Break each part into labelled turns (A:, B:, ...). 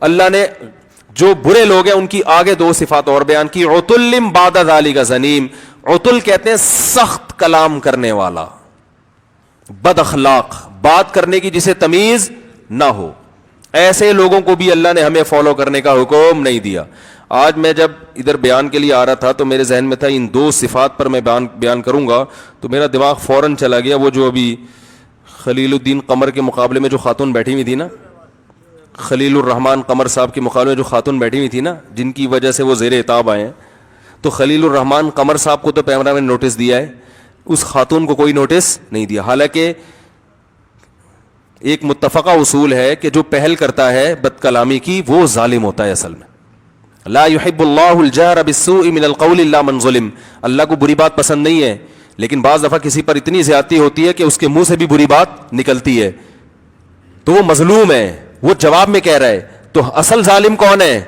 A: اللہ نے جو برے لوگ ہیں ان کی آگے دو صفات اور بیان کی. عتلم بعد ذالک زنیم. عتل کہتے ہیں سخت کلام کرنے والا, بد اخلاق, بات کرنے کی جسے تمیز نہ ہو. ایسے لوگوں کو بھی اللہ نے ہمیں فالو کرنے کا حکم نہیں دیا. آج میں جب ادھر بیان کے لیے آ رہا تھا تو میرے ذہن میں تھا ان دو صفات پر میں بیان کروں گا, تو میرا دماغ فوراً چلا گیا وہ جو ابھی خلیل الدین قمر کے مقابلے میں جو خاتون بیٹھی ہوئی تھی نا, خلیل الرحمان قمر صاحب کے مقابلے میں جو خاتون بیٹھی ہوئی تھی نا, جن کی وجہ سے وہ زیر عتاب آئے ہیں, تو خلیل الرحمان قمر صاحب کو تو پیمرا میں نوٹس دیا ہے, اس خاتون کو کوئی نوٹس نہیں دیا. حالانکہ ایک متفقہ اصول ہے کہ جو پہل کرتا ہے بد کلامی کی وہ ظالم ہوتا ہے. اصل میں لا يحب اللہ الجہر بالسوء من القول الا من ظلم. اللہ کو بری بات پسند نہیں ہے, لیکن بعض دفعہ کسی پر اتنی زیادتی ہوتی ہے کہ اس کے منہ سے بھی بری بات نکلتی ہے, تو وہ مظلوم ہے, وہ جواب میں کہہ رہا ہے. تو اصل ظالم کون ہے؟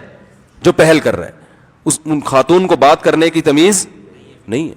A: جو پہل کر رہا ہے. اس خاتون کو بات کرنے کی تمیز نہیں ہے.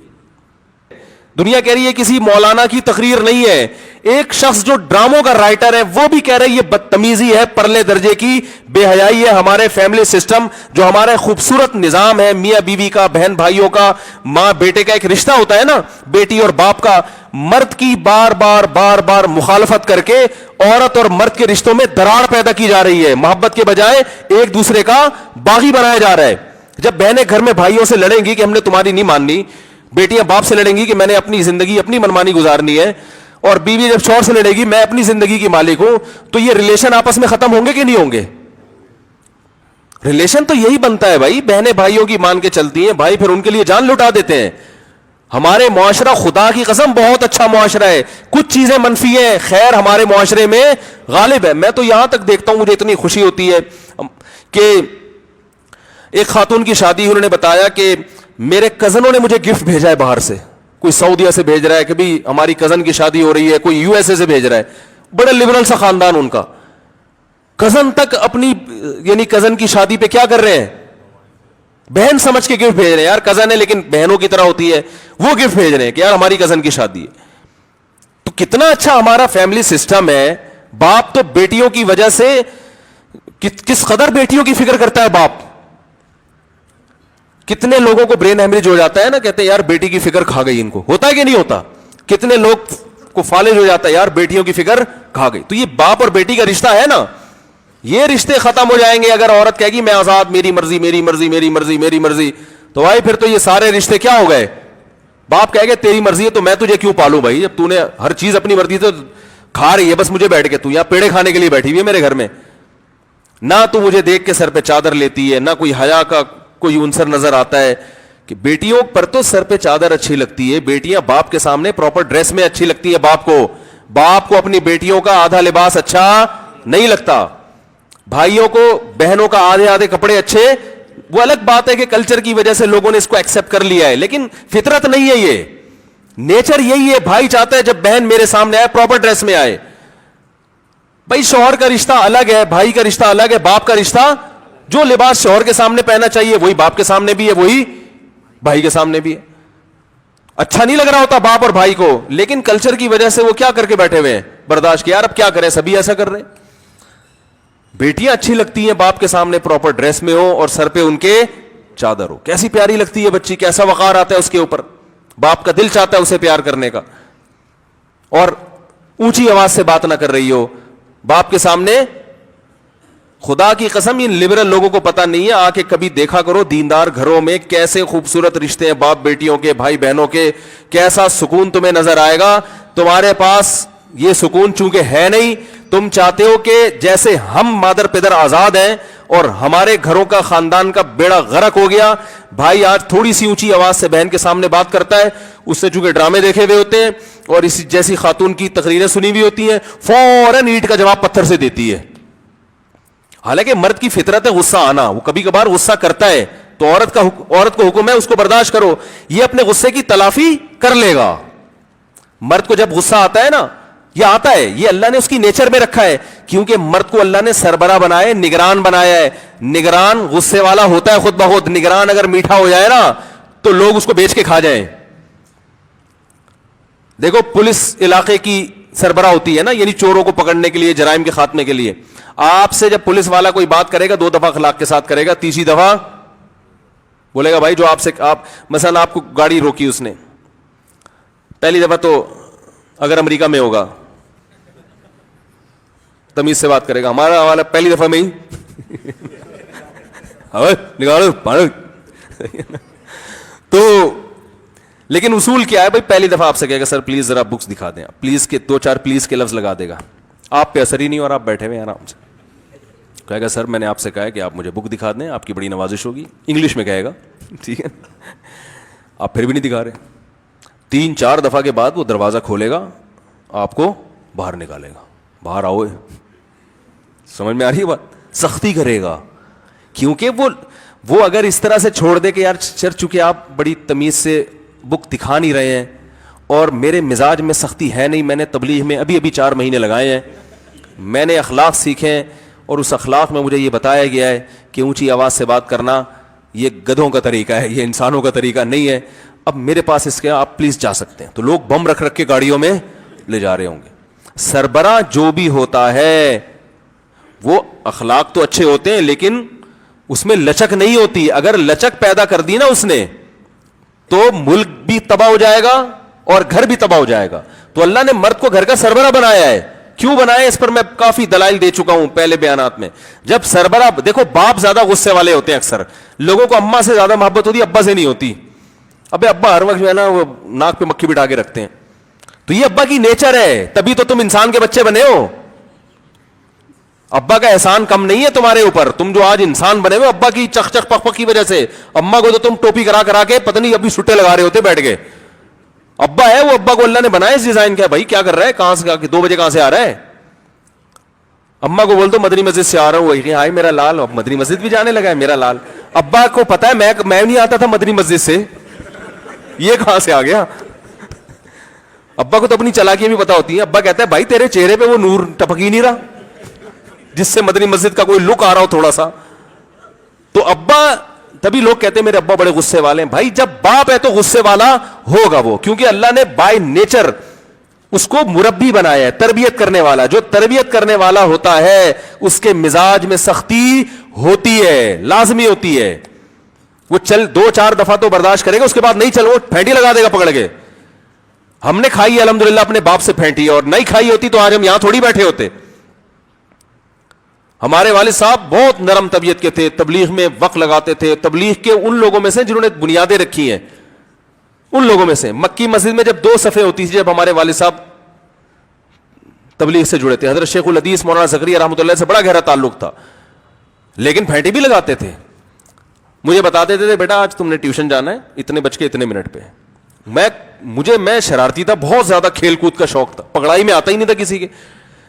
A: دنیا کہہ رہی ہے کسی مولانا کی تقریر نہیں ہے. ایک شخص جو ڈراموں کا رائٹر ہے وہ بھی کہہ رہا ہے یہ بدتمیزی ہے, پرلے درجے کی بے حیائی ہے. ہمارے فیملی سسٹم جو ہمارا خوبصورت نظام ہے, میاں بیوی کا, بہن بھائیوں کا, ماں بیٹے کا ایک رشتہ ہوتا ہے نا, بیٹی اور باپ کا, مرد کی بار بار مخالفت کر کے عورت اور مرد کے رشتوں میں دراڑ پیدا کی جا رہی ہے. محبت کے بجائے ایک دوسرے کا باغی بنایا جا رہا ہے. جب بہنیں گھر میں بھائیوں سے لڑیں گی کہ ہم نے تمہاری نہیں ماننی, بیٹیاں باپ سے لڑیں گی کہ میں نے اپنی زندگی اپنی منمانی گزارنی ہے, اور بیوی جب شوہر سے لڑے گی میں اپنی زندگی کی مالک ہوں, تو یہ ریلیشن آپس میں ختم ہوں گے کہ نہیں ہوں گے؟ ریلیشن تو یہی بنتا ہے بھائی, بہنیں بھائیوں کی مان کے چلتی ہیں, بھائی پھر ان کے لیے جان لٹا دیتے ہیں. ہمارے معاشرہ خدا کی قسم بہت اچھا معاشرہ ہے. کچھ چیزیں منفی ہیں, خیر ہمارے معاشرے میں غالب ہے. میں تو یہاں تک دیکھتا ہوں, مجھے اتنی خوشی ہوتی ہے کہ ایک خاتون کی شادی, انہوں نے بتایا کہ میرے کزنوں نے مجھے گفٹ بھیجا ہے باہر سے. کوئی سعودیہ سے بھیج رہا ہے کہ بھی ہماری کزن کی شادی ہو رہی ہے, کوئی یو ایس اے سے بھیج رہا ہے. بڑے لبرل سا خاندان ان کا, کزن تک اپنی یعنی کزن کی شادی پہ کیا کر رہے ہیں, بہن سمجھ کے گفٹ بھیج رہے ہیں. یار کزن ہے لیکن بہنوں کی طرح ہوتی ہے, وہ گفٹ بھیج رہے ہیں کہ یار ہماری کزن کی شادی ہے. تو کتنا اچھا ہمارا فیملی سسٹم ہے. باپ تو بیٹیوں کی وجہ سے کس قدر بیٹیوں کی فکر کرتا ہے باپ. کتنے لوگوں کو برین ہیمریج ہو جاتا ہے نا, کہتے ہیں یار بیٹی کی فکر کھا گئی ان کو. ہوتا ہے کہ نہیں ہوتا؟ کتنے لوگ کو فالج ہو جاتا ہے یار بیٹیوں کی فکر کھا گئی. تو یہ باپ اور بیٹی کا رشتہ ہے نا, یہ رشتے ختم ہو جائیں گے اگر عورت کہے گی میں آزاد, میری مرضی میری مرضی میری مرضی میری مرضی. تو بھائی پھر تو یہ سارے رشتے کیا ہو گئے؟ باپ کہے گا تیری مرضی ہے تو میں تجھے کیوں پالوں بھائی, جب تو نے ہر چیز اپنی مرضی تو کھا رہی ہے بس مجھے بیٹھ کے, تو یہاں پیڑے کھانے کے لیے بیٹھی ہوئی ہے میرے گھر میں, نہ تو مجھے دیکھ کے سر پہ چادر لیتی ہے, نہ کوئی حیا کا کوئی عنصر نظر آتا ہے. کہ بیٹیوں پر تو سر پہ چادر اچھی لگتی ہے, بیٹیاں باپ کے سامنے پراپر ڈریس میں اچھی لگتی ہے باپ کو. باپ کو اپنی بیٹیوں کا آدھا لباس اچھا نہیں لگتا, بھائیوں کو بہنوں کا آدھے آدھے کپڑے اچھے. وہ الگ بات ہے کہ کلچر کی وجہ سے لوگوں نے اس کو ایکسپٹ کر لیا ہے, لیکن فطرت نہیں ہے, یہ نیچر یہی ہے. بھائی چاہتا ہے جب بہن میرے سامنے آئے پراپر ڈریس میں آئے. بھائی شوہر کا رشتہ الگ ہے, بھائی کا رشتہ الگ ہے, باپ کا رشتہ, جو لباس شوہر کے سامنے پہننا چاہیے وہی باپ کے سامنے بھی ہے, وہی بھائی کے سامنے بھی ہے. اچھا نہیں لگ رہا ہوتا باپ اور بھائی کو, لیکن کلچر کی وجہ سے وہ کیا کر کے بیٹھے ہوئے ہیں, برداشت کیا. یار اب کیا کریں, سبھی ایسا کر رہے ہیں. بیٹیاں اچھی لگتی ہیں باپ کے سامنے پراپر ڈریس میں ہو اور سر پہ ان کے چادر ہو. کیسی پیاری لگتی ہے بچی, کیسا وقار آتا ہے اس کے اوپر. باپ کا دل چاہتا ہے اسے پیار کرنے کا, اور اونچی آواز سے بات نہ کر رہی ہو باپ کے سامنے. خدا کی قسم ان لبرل لوگوں کو پتہ نہیں ہے, آ کے کبھی دیکھا کرو دیندار گھروں میں کیسے خوبصورت رشتے ہیں باپ بیٹیوں کے, بھائی بہنوں کے, کیسا سکون تمہیں نظر آئے گا. تمہارے پاس یہ سکون چونکہ ہے نہیں, تم چاہتے ہو کہ جیسے ہم مادر پدر آزاد ہیں اور ہمارے گھروں کا خاندان کا بیڑا غرق ہو گیا. بھائی آج تھوڑی سی اونچی آواز سے بہن کے سامنے بات کرتا ہے, اس سے چونکہ ڈرامے دیکھے ہوئے ہوتے ہیں اور اسی جیسی خاتون کی تقریریں سنی ہوئی ہوتی ہیں, فوراً اینٹ کا جواب پتھر سے دیتی ہے. حالانکہ مرد کی فطرت ہے غصہ آنا, وہ کبھی کبھار غصہ کرتا ہے, تو عورت کو حکم ہے اس کو برداشت کرو, یہ اپنے غصے کی تلافی کر لے گا. مرد کو جب غصہ آتا ہے نا, یہ آتا ہے, یہ اللہ نے اس کی نیچر میں رکھا ہے, کیونکہ مرد کو اللہ نے سربراہ بنایا ہے, نگران بنایا ہے. نگران غصے والا ہوتا ہے خود بخود. نگران اگر میٹھا ہو جائے نا تو لوگ اس کو بیچ کے کھا جائیں. دیکھو پولیس علاقے کی سربراہ ہوتی ہے نا, یعنی چوروں کو پکڑنے کے لیے, جرائم کے خاتمے کے لیے. آپ سے جب پولیس والا کوئی بات کرے گا 2 دفعہ اخلاق کے ساتھ کرے گا, تیسری دفعہ بولے گا بھائی جو آپ سے مثلا آپ کو گاڑی روکی اس نے, پہلی دفعہ تو اگر امریکہ میں ہوگا تمیز سے بات کرے گا, ہمارا والا پہلی دفعہ میں ہی نکالو. تو لیکن اصول کیا ہے بھائی, پہلی دفعہ آپ سے کہے گا سر پلیز ذرا بکس دکھا دیں, پلیز کے 2-4 پلیز کے لفظ لگا دے گا, آپ پہ اثر ہی نہیں اور آپ بیٹھے ہوئے آرام سے. کہے گا سر میں نے آپ سے کہا ہے کہ آپ مجھے بک دکھا دیں, آپ کی بڑی نوازش ہوگی, انگلش میں کہے گا, ٹھیک ہے, آپ پھر بھی نہیں دکھا رہے. 3-4 دفعہ کے بعد وہ دروازہ کھولے گا, آپ کو باہر نکالے گا, باہر آؤ. سمجھ میں آ رہی ہے بات؟ سختی کرے گا, کیونکہ وہ اگر اس طرح سے چھوڑ دے کہ یار سر چونکہ آپ بڑی تمیز سے بک دکھا نہیں رہے ہیں اور میرے مزاج میں سختی ہے نہیں, میں نے تبلیغ میں ابھی 4 مہینے لگائے ہیں, میں نے اخلاق سیکھے ہیں اور اس اخلاق میں مجھے یہ بتایا گیا ہے کہ اونچی آواز سے بات کرنا یہ گدھوں کا طریقہ ہے, یہ انسانوں کا طریقہ نہیں ہے, اب میرے پاس اس کے آپ پلیز جا سکتے ہیں. تو لوگ بم رکھ کے گاڑیوں میں لے جا رہے ہوں گے. سربراہ جو بھی ہوتا ہے وہ اخلاق تو اچھے ہوتے ہیں لیکن اس میں لچک نہیں ہوتی. اگر لچک پیدا کر دی نا اس نے تو ملک بھی تباہ ہو جائے گا اور گھر بھی تباہ ہو جائے گا. تو اللہ نے مرد کو گھر کا سربراہ بنایا ہے. کیوں بنایا اس پر میں کافی دلائل دے چکا ہوں پہلے بیانات میں. جب سربراہ, دیکھو باپ زیادہ غصے والے ہوتے ہیں, اکثر لوگوں کو اماں سے زیادہ محبت ہوتی ہے, ابا سے نہیں ہوتی. ابے ابا ہر وقت جو ہے نا وہ ناک پہ مکھی بٹھا کے رکھتے ہیں, تو یہ ابا کی نیچر ہے, تبھی تو تم انسان کے بچے بنے ہو. ابا کا احسان کم نہیں ہے تمہارے اوپر, تم جو آج انسان بنے ہوئے ابا کی چخ چخ پخ پخ کی وجہ سے. اما کو تو تم ٹوپی کرا کے پتہ نہیں ابھی چھٹے لگا رہے ہوتے بیٹھ کے. ابا ہے وہ, ابا کو اللہ نے بنایا اس ڈیزائن کا, بھائی کیا کر رہا ہے, کہاں سے 2 بجے کہاں سے آ رہا ہے. اما کو بول دو مدنی مسجد سے آ رہا ہوں, ہائی میرا لال, اب مدنی مسجد بھی جانے لگا ہے میرا لال. ابا کو پتا ہے میں نہیں آتا تھا مدنی مسجد سے, یہ کہاں سے آ گیا. ابا کو تو اپنی چالاکیاں بھی پتا ہوتی ہیں. ابا کہتا ہے بھائی تیرے چہرے پہ وہ نور ٹپک ہی نہیں رہا جس سے مدنی مسجد کا کوئی لک آ رہا ہو تھوڑا سا. تو ابا, تبھی لوگ کہتے ہیں میرے ابا بڑے غصے والے ہیں. بھائی جب باپ ہے تو غصے والا ہوگا وہ, کیونکہ اللہ نے بائی نیچر اس کو مربی بنایا ہے, تربیت کرنے والا. جو تربیت کرنے والا ہوتا ہے اس کے مزاج میں سختی ہوتی ہے, لازمی ہوتی ہے. وہ چل 2-4 دفعہ تو برداشت کرے گا, اس کے بعد نہیں چل وہ پھینٹی لگا دے گا پکڑ کے. ہم نے کھائی الحمدللہ اپنے باپ سے پھینٹی, اور نہیں کھائی ہوتی تو آج ہم یہاں تھوڑی بیٹھے ہوتے. ہمارے والد صاحب بہت نرم طبیعت کے تھے, تبلیغ میں وقت لگاتے تھے. تبلیغ کے ان لوگوں میں سے جنہوں نے بنیادیں رکھی ہیں, ان لوگوں میں سے. مکی مسجد میں جب 2 صفیں ہوتی تھی, جب ہمارے والد صاحب تبلیغ سے جڑے تھے, حضرت شیخ الحدیث مولانا زکریا رحمۃ اللہ سے بڑا گہرا تعلق تھا, لیکن پھینٹی بھی لگاتے تھے. مجھے بتاتے تھے بیٹا آج تم نے ٹیوشن جانا ہے, اتنے بج کے اتنے منٹ پہ. میں شرارتی تھا, بہت زیادہ کھیل کود کا شوق تھا, پکڑائی میں آتا ہی نہیں تھا کسی کے,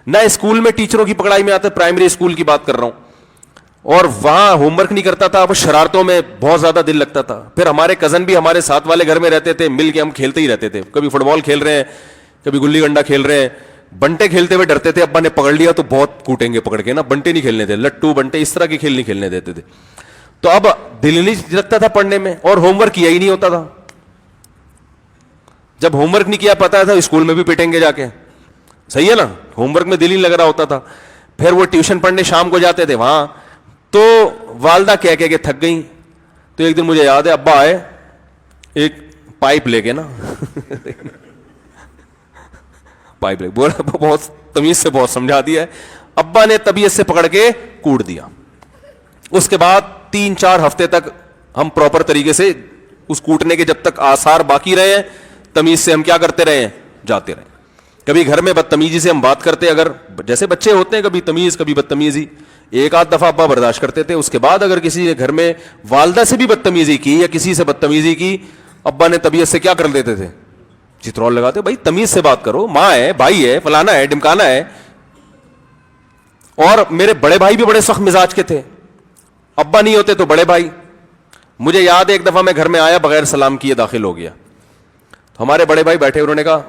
A: نہ اسکول میں ٹیچروں کی پکڑائی میں آتا, پرائمری اسکول کی بات کر رہا ہوں. اور وہاں ہوم ورک نہیں کرتا تھا, وہ شرارتوں میں بہت زیادہ دل لگتا تھا. پھر ہمارے کزن بھی ہمارے ساتھ والے گھر میں رہتے تھے, مل کے ہم کھیلتے ہی رہتے تھے. کبھی فٹ بال کھیل رہے ہیں, کبھی گلی ڈنڈا کھیل رہے ہیں. بنٹے کھیلتے ہوئے ڈرتے تھے, ابا نے پکڑ لیا تو بہت کوٹیں گے پکڑ کے نا. بنٹے نہیں کھیلنے تھے, لٹو بنٹے اس طرح کے کھیل نہیں کھیلنے دیتے تھے. تو اب دل نہیں لگتا تھا پڑھنے میں, اور ہوم ورک کیا ہی نہیں ہوتا تھا. جب ہوم ورک نہیں کیا پتا تھا اسکول میں بھی پیٹیں گے جا کے, صحیح ہے نا, ہوم ورک میں دل ہی لگ رہا ہوتا تھا. پھر وہ ٹیوشن پڑھنے شام کو جاتے تھے وہاں, تو والدہ کہہ کے تھک گئی. تو ایک دن مجھے یاد ہے ابا آئے ایک پائپ لے کے نا پائپ لے, بولا بہت تمیز سے بہت سمجھا دیا ہے. ابا نے طبیعت سے پکڑ کے کوٹ دیا. اس کے بعد 3-4 ہفتے تک ہم پراپر طریقے سے اس کوٹنے کے جب تک آثار باقی رہے ہیں, تمیز سے ہم کیا کرتے رہے ہیں, جاتے رہے. کبھی گھر میں بدتمیزی سے ہم بات کرتے, اگر جیسے بچے ہوتے ہیں کبھی تمیز کبھی بدتمیزی, 1-8 دفعہ ابا برداشت کرتے تھے. اس کے بعد اگر کسی نے گھر میں والدہ سے بھی بدتمیزی کی یا کسی سے بدتمیزی کی, ابا نے طبیعت سے کیا کر دیتے تھے, چترول لگاتے, بھائی تمیز سے بات کرو, ماں ہے, بھائی ہے, فلانا ہے, ڈمکانا ہے. اور میرے بڑے بھائی بھی بڑے سخت مزاج کے تھے, ابا نہیں ہوتے تو بڑے بھائی. مجھے یاد ہے ایک دفعہ میں گھر میں آیا, بغیر سلام کیے داخل ہو گیا. ہمارے بڑے بھائی بیٹھے, انہوں نے کہا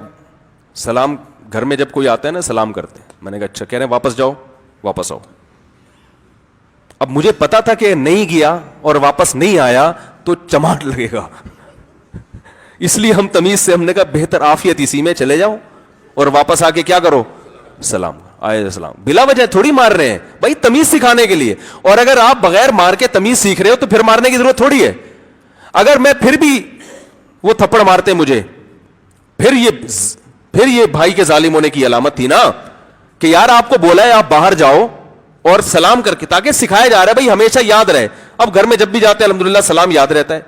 A: سلام, گھر میں جب کوئی آتا ہے نا سلام کرتے ہیں. میں نے کہا اچھا. کہہ رہے ہیں واپس جاؤ, واپس آؤ. اب مجھے پتا تھا کہ نہیں گیا اور واپس نہیں آیا تو چماٹ لگے گا, اس لیے ہم تمیز سے, ہم نے کہا بہتر عافیت اسی میں چلے جاؤ اور واپس آ کے کیا کرو, سلام. علیہ السلام بلا وجہ تھوڑی مار رہے ہیں بھائی, تمیز سکھانے کے لیے. اور اگر آپ بغیر مار کے تمیز سیکھ رہے ہو تو پھر مارنے کی ضرورت تھوڑی ہے. اگر میں پھر بھی وہ تھپڑ مارتے مجھے, پھر یہ بھائی کے ظالم ہونے کی علامت تھی نا کہ یار آپ کو بولا ہے آپ باہر جاؤ اور سلام کر کے, تاکہ سکھایا جا رہا ہے بھائی ہمیشہ یاد رہے. اب گھر میں جب بھی جاتے ہیں الحمدللہ سلام یاد رہتا ہے.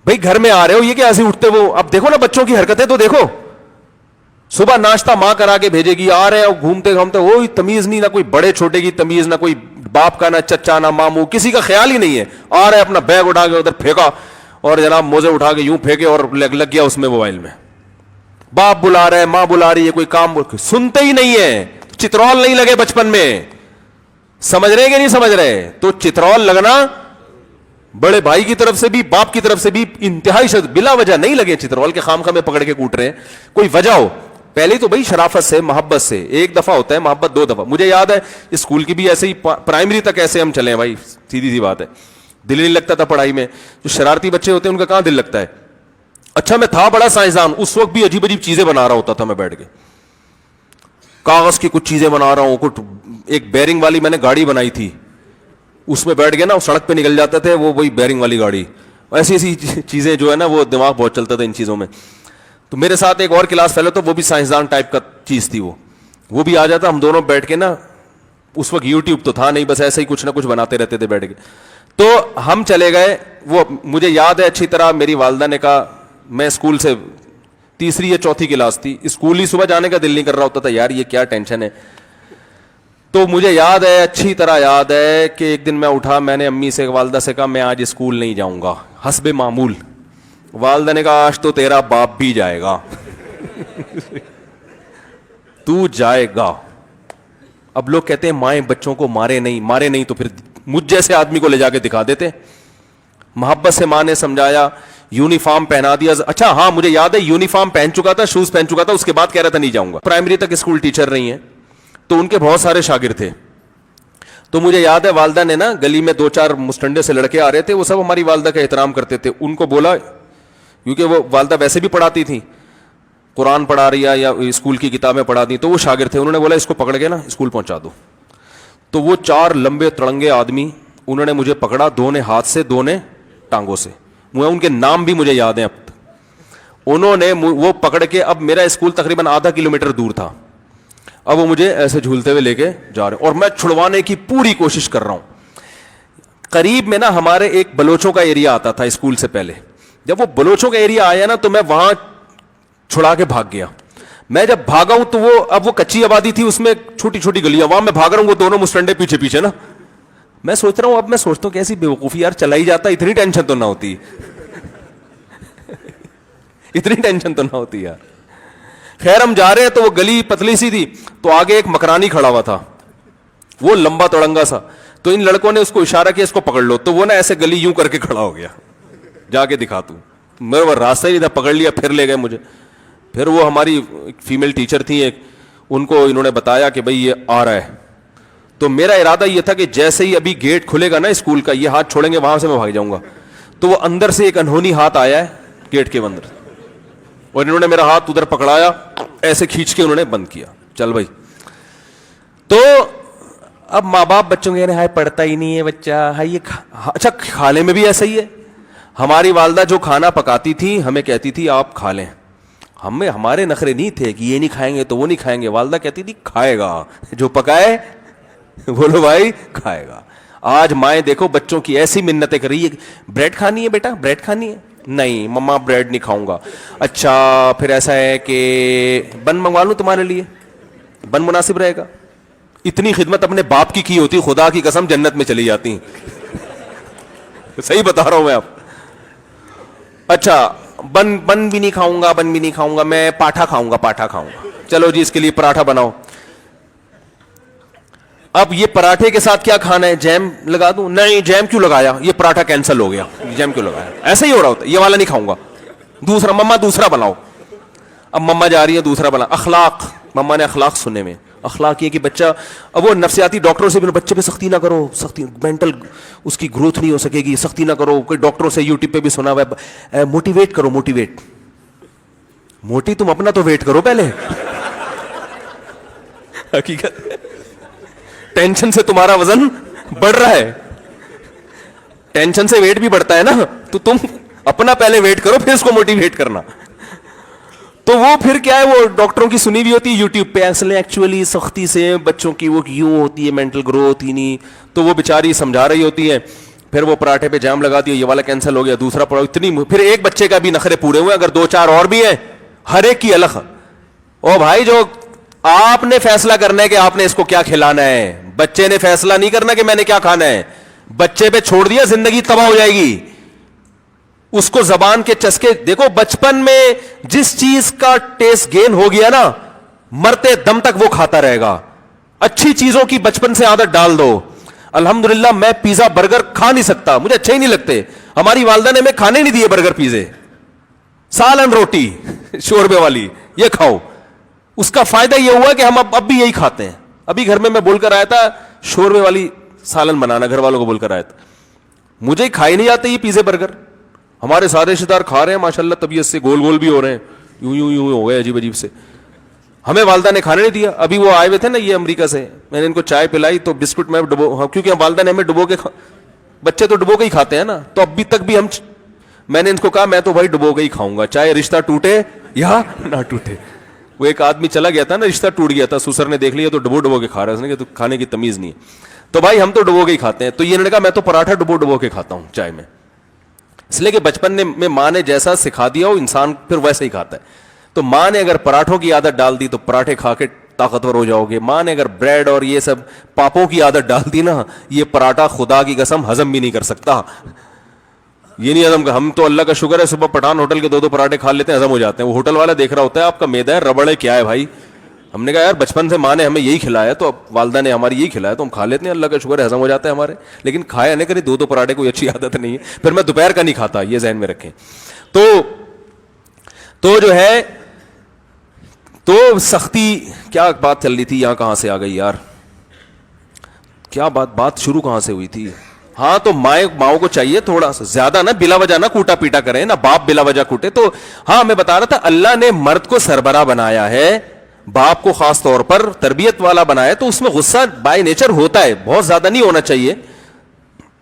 A: بھائی گھر میں آ رہے ہو یہ کہ ایسے اٹھتے وہ, اب دیکھو نا بچوں کی حرکتیں تو دیکھو, صبح ناشتہ ماں کرا کے بھیجے گی, آ رہے ہیں گھومتے گھومتے, وہی تمیز نہیں, نہ کوئی بڑے چھوٹے کی تمیز, نہ کوئی باپ کا, نہ چچا, نہ ماموں, کسی کا خیال ہی نہیں ہے. آ رہے اپنا بیگ اٹھا کے ادھر پھینکا اور جناب موزے اٹھا کے یوں پھینکے اور لگ گیا اس میں موبائل میں. باپ بلا رہا ہے, ماں بلا رہی ہے, کوئی کام سنتے ہی نہیں ہے. چترول نہیں لگے بچپن میں, سمجھ رہے کہ نہیں سمجھ رہے؟ تو چترول لگنا بڑے بھائی کی طرف سے بھی باپ کی طرف سے بھی انتہائی بلا وجہ نہیں لگے چترول کے خام خاں میں پکڑ کے کوٹ رہے ہیں, کوئی وجہ ہو. پہلے تو بھائی شرافت سے, محبت سے, ایک دفعہ ہوتا ہے محبت, 2 دفعہ. مجھے یاد ہے اسکول کی بھی ایسے ہی, پرائمری تک ایسے ہم چلے ہیں بھائی, سیدھی سی بات ہے. دل نہیں لگتا تھا پڑھائی میں. جو شرارتی بچے ہوتے ہیں ان کا کہاں دل لگتا ہے. اچھا میں تھا بڑا سائنسدان, اس وقت بھی عجیب عجیب چیزیں بنا رہا ہوتا تھا میں بیٹھ کے, کاغذ کی کچھ چیزیں بنا رہا ہوں. کچھ ایک بیرنگ والی میں نے گاڑی بنائی تھی, اس میں بیٹھ گیا نا, سڑک پہ نکل جاتے تھے وہی بیرنگ والی گاڑی. ایسی ایسی چیزیں جو ہے نا, وہ دماغ بہت چلتا تھا ان چیزوں میں. تو میرے ساتھ ایک اور کلاس فیلو تو وہ بھی سائنسدان ٹائپ کا چیز تھی, وہ بھی آ جاتا, ہم دونوں بیٹھ کے نا, اس وقت یوٹیوب تو تھا نہیں, بس ایسے ہی کچھ نہ کچھ بناتے رہتے تھے بیٹھ کے. تو ہم چلے گئے, وہ مجھے یاد ہے اچھی طرح, میری والدہ نے کہا, میں اسکول سے 3 یا 4 کلاس تھی, اسکول ہی صبح جانے کا دل نہیں کر رہا ہوتا تھا, یار یہ کیا ٹینشن ہے. تو مجھے یاد ہے, اچھی طرح یاد ہے کہ ایک دن میں اٹھا, میں نے امی سے, والدہ سے کہا میں آج اسکول نہیں جاؤں گا, حسب معمول. والدہ نے کہا آج تو تیرا باپ بھی جائے گا. تو جائے گا. اب لوگ کہتے ہیں مائیں بچوں کو مارے نہیں تو پھر مجھ جیسے آدمی کو لے جا کے دکھا دیتے. محبت سے ماں نے سمجھایا, یونیفارم پہنا دیا. اچھا ہاں مجھے یاد ہے یونیفارم پہن چکا تھا, شوز پہن چکا تھا, اس کے بعد کہہ رہا تھا نہیں جاؤں گا. پرائمری تک اسکول ٹیچر رہی ہیں تو ان کے بہت سارے شاگرد تھے. تو مجھے یاد ہے والدہ نے نا, گلی میں 2-4 مسٹنڈے سے لڑکے آ رہے تھے, وہ سب ہماری والدہ کا احترام کرتے تھے. ان کو بولا, کیونکہ وہ والدہ ویسے بھی پڑھاتی تھی, قرآن پڑھا رہی ہے یا اسکول کی کتابیں پڑھا دی, تو وہ شاگرد تھے. انہوں نے بولا اس کو پکڑ کے نا اسکول پہنچا دو. تو وہ 4 لمبے تڑنگے آدمی, انہوں نے مجھے پکڑا, 2 نے ہاتھ سے, 2 نے ٹانگوں سے. ان کے نام بھی مجھے یاد ہیں اب. انہوں نے وہ پکڑ کے, اب میرا اسکول تقریباً ½ کلومیٹر دور تھا, اب وہ مجھے ایسے جھولتے ہوئے لے کے جا رہے ہیں, اور میں چھڑوانے کی پوری کوشش کر رہا ہوں. قریب میں نا ہمارے ایک بلوچوں کا ایریا آتا تھا اسکول سے پہلے. جب وہ بلوچوں کا ایریا آیا نا تو میں وہاں چھڑا کے بھاگ گیا. میں جب بھاگا ہوں تو وہ, اب وہ کچی آبادی تھی, اس میں چھوٹی چھوٹی گلیاں, وہاں میں بھاگ رہا ہوں, وہ دونوں مسٹنڈے پیچھے پیچھے نا. میں سوچ رہا ہوں, اب میں سوچتا ہوں کیسی بیوقوفی یار, چلا ہی جاتا, اتنی ٹینشن تو نہ ہوتی. اتنی ٹینشن تو نہ ہوتی یار. خیر ہم جا رہے ہیں تو وہ گلی پتلی سی تھی, تو آگے ایک مکرانی کھڑا ہوا تھا, وہ لمبا تڑنگا سا. تو ان لڑکوں نے اس کو اشارہ کیا اس کو پکڑ لو, تو وہ نا ایسے گلی یوں کر کے کھڑا ہو گیا, جا کے دکھا تو. میرے وہ راستہ ہی نہیں تھا, پکڑ لیا, پھر لے گئے مجھے. پھر وہ ہماری فیمیل ٹیچر تھی ایک, ان کو انہوں نے بتایا کہ بھئی یہ آ رہا ہے. تو میرا ارادہ یہ تھا کہ جیسے ہی ابھی گیٹ کھلے گا نا اسکول کا, یہ ہاتھ چھوڑیں گے وہاں سے میں بھاگ جاؤں گا. تو وہ اندر سے ایک انہونی ہاتھ آیا ہے گیٹ کے اندر, اور انہوں نے میرا ہاتھ ادھر پکڑایا, ایسے کھینچ کے انہوں نے بند کیا, چل بھائی. تو اب ماں باپ بچوں کے ہائے پڑھتا ہی نہیں ہے بچہ, ہائی یہ اچھا کھانے میں بھی ایسا ہی ہے. ہماری والدہ جو کھانا پکاتی تھی ہمیں کہتی تھی آپ کھا لیں. ہمارے نخرے نہیں تھے کہ یہ نہیں کھائیں گے تو وہ نہیں کھائیں گے. والدہ کہتی تھی کھائے گا, جو پکائے بولو بھائی کھائے گا. آج مائیں دیکھو بچوں کی ایسی منتیں کر رہی ہے, بریڈ کھانی ہے بیٹا, بریڈ کھانی ہے, نہیں مما بریڈ نہیں کھاؤں گا. اچھا پھر ایسا ہے کہ بن منگوا لوں تمہارے لیے, بن مناسب رہے گا. اتنی خدمت اپنے باپ کی ہوتی, خدا کی قسم جنت میں چلی جاتی. صحیح بتا رہا ہوں میں آپ. اچھا بن بھی نہیں کھاؤں گا, بن بھی نہیں کھاؤں گا, میں پاٹھا کھاؤں گا, پاٹھا کھاؤں گا. چلو جی اس کے لیے پراٹھا بناؤ. اب یہ پراٹھے کے ساتھ کیا کھانا ہے, جیم لگا دوں؟ نہیں جیم کیوں لگایا, یہ پراٹھا کینسل ہو گیا, جیم کیوں لگایا. ایسا ہی ہو رہا ہوتا ہے, یہ والا نہیں کھاؤں گا, دوسرا. مما دوسرا بناؤ. اب مما جا رہی ہے دوسرا بنا. اخلاق, مما نے اخلاق سننے میں, اخلاق یہ کہ بچہ, اب وہ نفسیاتی ڈاکٹروں سے بھی بچے پہ سختی نہ کرو, سختی مینٹل اس کی گروتھ نہیں ہو سکے گی, سختی نہ کرو. کوئی ڈاکٹروں سے یوٹیوب پہ بھی سنا ہوا ہے, موٹیویٹ کرو, موٹیویٹ. موٹی تم اپنا تو ویٹ کرو پہلے. حقیقت ٹینشن سے تمہارا وزن بڑھ رہا ہے, ٹینشن سے ویٹ بھی بڑھتا ہے نا, تو تم اپنا پہلے ویٹ کرو پھر اس کو موٹیویٹ کرنا. تو وہ پھر کیا ہے, وہ ڈاکٹروں کی سنی بھی ہوتی ہے یوٹیوب پہ, اصل ایکچولی سختی سے بچوں کی وہ یوں ہوتی ہے, مینٹل گروتھ ہی نہیں, تو وہ بیچاری سمجھا رہی ہوتی ہے, پھر وہ پراٹھے پہ جام لگا دیا, یہ والا کینسل ہو گیا, دوسرا پڑا, اتنی پھر ایک بچے کا بھی نخرے پورے ہوئے, اگر 2-4 اور بھی ہیں ہر ایک کی الگ. او بھائی, جو آپ نے فیصلہ کرنا ہے کہ آپ نے اس کو کیا کھلانا ہے, بچے نے فیصلہ نہیں کرنا کہ میں نے کیا کھانا ہے. بچے پہ چھوڑ دیا زندگی تباہ ہو جائے گی. اس کو زبان کے چسکے, دیکھو بچپن میں جس چیز کا ٹیسٹ گین ہو گیا نا, مرتے دم تک وہ کھاتا رہے گا. اچھی چیزوں کی بچپن سے عادت ڈال دو. الحمدللہ میں پیزا برگر کھا نہیں سکتا, مجھے اچھے ہی نہیں لگتے. ہماری والدہ نے ہمیں کھانے نہیں دیے برگر پیزے, سالن روٹی شوربے والی یہ کھاؤ. اس کا فائدہ یہ ہوا کہ ہم اب بھی یہی کھاتے ہیں. ابھی گھر میں بول کر آیا تھا شوربے والی سالن بنانا, گھر والوں کو بول کر آیا تھا. مجھے کھائی نہیں جاتے یہ پیزے برگر. ہمارے سارے رشتے دار کھا رہے ہیں ماشاءاللہ, طبیعت سے گول گول بھی ہو رہے ہیں, یوں یوں یوں ہو گئے عجیب عجیب سے. ہمیں والدہ نے کھانے نہیں دیا. ابھی وہ آئے ہوئے تھے نا یہ امریکہ سے, میں نے ان کو چائے پلائی تو بسکٹ میں ڈبو, کیونکہ والدہ نے ہمیں ڈبو کے, بچے تو ڈبو کے ہی کھاتے ہیں نا, تو ابھی تک بھی میں نے ان کو کہا میں تو بھائی ڈبو کے ہی کھاؤں گا, چاہے رشتہ ٹوٹے یا نہ ٹوٹے. وہ ایک آدمی چلا گیا تھا نا, رشتہ ٹوٹ گیا تھا, سسر نے دیکھ لیا تو ڈبو کے کھا رہا ہے, اس نے کہ تو کھانے کی تمیز نہیں ہے. تو بھائی ہم تو ڈبو کے ہی کھاتے ہیں. تو یہ نے کہا میں تو پراٹھا ڈبو کے کھاتا ہوں چائے میں, اس لیے کہ بچپن میں ماں نے جیسا سکھا دیا ہو انسان پھر ویسے ہی کھاتا ہے. تو ماں نے اگر پراٹھوں کی عادت ڈال دی تو پراٹھے کھا کے طاقتور ہو جاؤ گے. ماں نے اگر بریڈ اور یہ سب پاپوں کی عادت ڈال دی نا, یہ پراٹھا خدا کی قسم ہضم بھی نہیں کر سکتا. یہ نہیں ہضم, ہم تو اللہ کا شکر ہے صبح پٹھان ہوٹل کے 2 پراٹھے کھا لیتے ہیں, ہضم ہو جاتے ہیں. وہ ہوٹل والا دیکھ رہا ہوتا ہے آپ کا میدا ہے, ربڑ ہے, کیا ہے بھائی. ہم نے کہا یار بچپن سے ماں نے ہمیں یہی کھلایا, تو والدہ نے ہماری یہی کھلایا, تو ہم کھا لیتے ہیں, اللہ کا شکر ہے ہضم ہو جاتا ہے ہمارے. لیکن کھایا نہیں کرے 2 پراٹھے, کوئی اچھی عادت نہیں ہے. پھر میں دوپہر کا نہیں کھاتا, یہ ذہن میں رکھیں. تو جو ہے, تو سختی, کیا بات چل رہی تھی, یہاں کہاں سے آ گئی یار, کیا بات شروع کہاں سے ہوئی تھی. ہاں, تو ماؤں کو چاہیے تھوڑا سا زیادہ نا بلا وجہ نہ کوٹا پیٹا کریں, نہ باپ بلا وجہ کوٹے. تو ہاں میں بتا رہا تھا اللہ نے مرد کو سربراہ بنایا ہے, باپ کو خاص طور پر تربیت والا بنایا, تو اس میں غصہ بائی نیچر ہوتا ہے, بہت زیادہ نہیں ہونا چاہیے.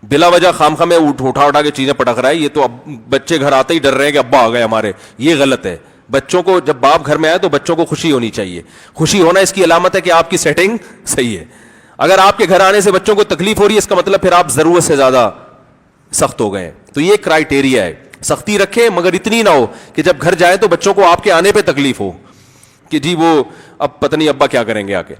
A: بلا وجہ خام میں اٹھا کے چیزیں پٹک رہا ہے, یہ تو اب بچے گھر آتے ہی ڈر رہے ہیں کہ ابا آ گئے ہمارے, یہ غلط ہے. بچوں کو جب باپ گھر میں آئے تو بچوں کو خوشی ہونی چاہیے. خوشی ہونا اس کی علامت ہے کہ آپ کی سیٹنگ صحیح ہے. اگر آپ کے گھر آنے سے بچوں کو تکلیف ہو رہی ہے, اس کا مطلب پھر آپ ضرورت سے زیادہ سخت ہو گئے. تو یہ کرائٹیریا ہے. سختی رکھیں مگر اتنی نہ ہو کہ جب گھر جائیں تو بچوں کو آپ کے آنے پہ تکلیف ہو کہ جی وہ اب پتہ نہیں ابا کیا کریں گے آ کے.